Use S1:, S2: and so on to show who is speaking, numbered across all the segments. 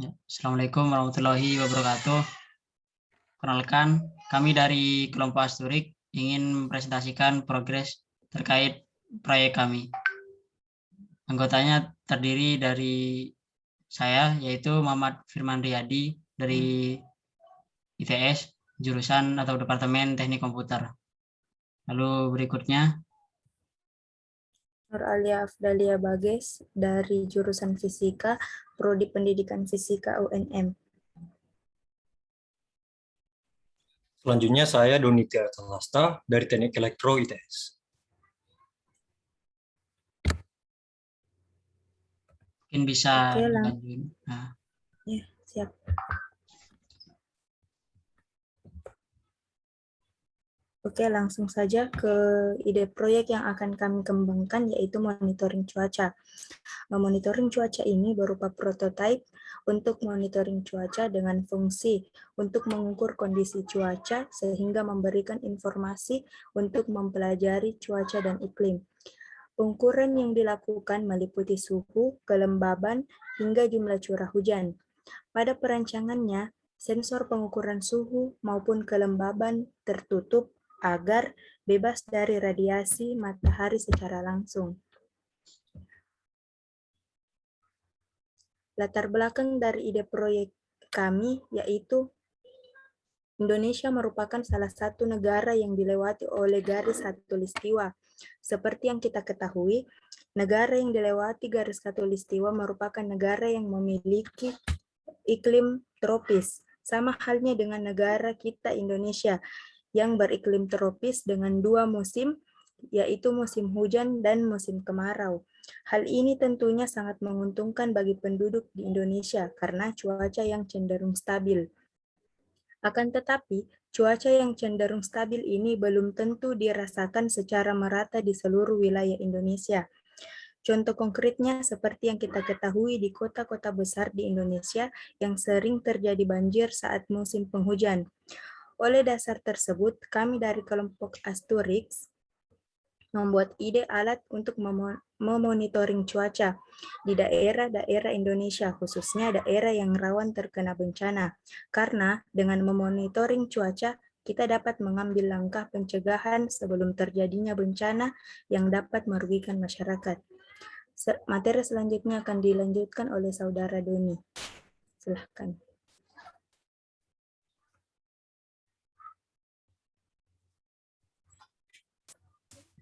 S1: Ya, Assalamualaikum warahmatullahi wabarakatuh. Perkenalkan, kami dari kelompok Asturik ingin mempresentasikan progres terkait proyek kami. Anggotanya terdiri dari saya, yaitu Muhammad Firman Riyadi dari ITS, jurusan atau Departemen Teknik Komputer. Lalu berikutnya,
S2: Nur Alia Afdalia Bages dari jurusan Fisika, Prodi Pendidikan Fisika UNM.
S3: Selanjutnya saya Doni Tirta Lasta dari Teknik Elektro ITS.
S1: mungkin bisa
S2: Oke,
S1: dilanjutkan.
S2: Ya, siap. Oke, langsung saja ke ide proyek yang akan kami kembangkan, yaitu monitoring cuaca. Monitoring cuaca ini berupa prototipe untuk monitoring cuaca dengan fungsi untuk mengukur kondisi cuaca sehingga memberikan informasi untuk mempelajari cuaca dan iklim. Ukuran yang dilakukan meliputi suhu, kelembaban, hingga jumlah curah hujan. Pada perancangannya, sensor pengukuran suhu maupun kelembaban tertutup agar bebas dari radiasi matahari secara langsung. Latar belakang dari ide proyek kami yaitu Indonesia merupakan salah satu negara yang dilewati oleh garis khatulistiwa. Seperti yang kita ketahui, negara yang dilewati garis khatulistiwa merupakan negara yang memiliki iklim tropis. Sama halnya dengan negara kita Indonesia yang beriklim tropis dengan 2 musim, yaitu musim hujan dan musim kemarau. Hal ini tentunya sangat menguntungkan bagi penduduk di Indonesia karena cuaca yang cenderung stabil. Akan tetapi, cuaca yang cenderung stabil ini belum tentu dirasakan secara merata di seluruh wilayah Indonesia. Contoh konkretnya seperti yang kita ketahui di kota-kota besar di Indonesia yang sering terjadi banjir saat musim penghujan. Oleh dasar tersebut, kami dari kelompok Asturix membuat ide alat untuk memonitoring cuaca di daerah-daerah Indonesia, khususnya daerah yang rawan terkena bencana. Karena dengan memonitoring cuaca, kita dapat mengambil langkah pencegahan sebelum terjadinya bencana yang dapat merugikan masyarakat. Materi selanjutnya akan dilanjutkan oleh Saudara Doni. Silahkan.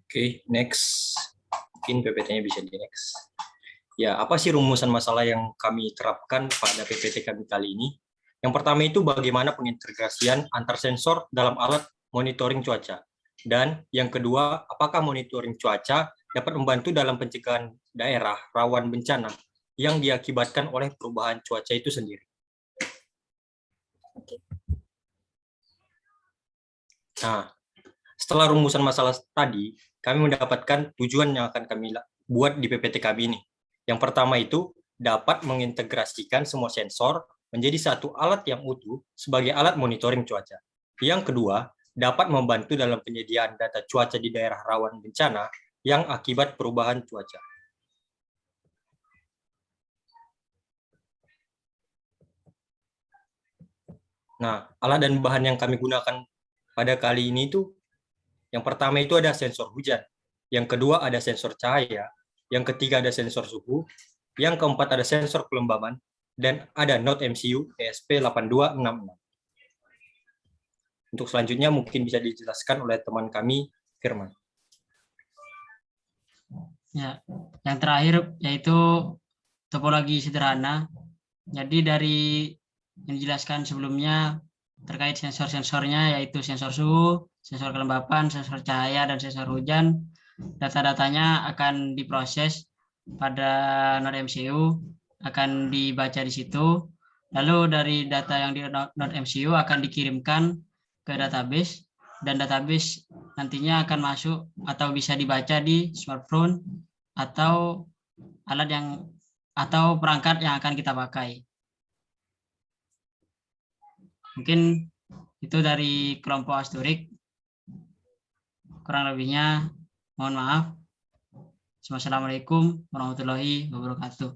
S3: Oke, next. Mungkin PPT-nya bisa di next. Ya, apa sih rumusan masalah yang kami terapkan pada PPT kami kali ini? Yang pertama itu bagaimana pengintegrasian antar sensor dalam alat monitoring cuaca. Dan yang kedua, apakah monitoring cuaca dapat membantu dalam pencegahan daerah rawan bencana yang diakibatkan oleh perubahan cuaca itu sendiri. Nah, setelah rumusan masalah tadi, kami mendapatkan tujuan yang akan kami buat di PPT kami ini. Yang pertama itu dapat mengintegrasikan semua sensor menjadi satu alat yang utuh sebagai alat monitoring cuaca. Yang kedua, dapat membantu dalam penyediaan data cuaca di daerah rawan bencana yang akibat perubahan cuaca. Nah, alat dan bahan yang kami gunakan pada kali ini itu yang pertama itu ada sensor hujan, yang kedua ada sensor cahaya, yang ketiga ada sensor suhu, yang keempat ada sensor kelembaban, dan ada Node MCU ESP8266. Untuk selanjutnya mungkin bisa dijelaskan oleh teman kami, Firman.
S1: Ya, yang terakhir yaitu topologi sederhana. Jadi dari yang dijelaskan sebelumnya terkait sensor-sensornya yaitu sensor suhu, sensor kelembapan, sensor cahaya, dan sensor hujan. Data-datanya akan diproses pada Node MCU, akan dibaca di situ. Lalu dari data yang di Node MCU akan dikirimkan ke database, dan database nantinya akan masuk atau bisa dibaca di smartphone atau alat yang atau perangkat yang akan kita pakai. Mungkin itu dari kelompok Asturik. Kurang lebihnya mohon maaf. Wassalamualaikum warahmatullahi wabarakatuh.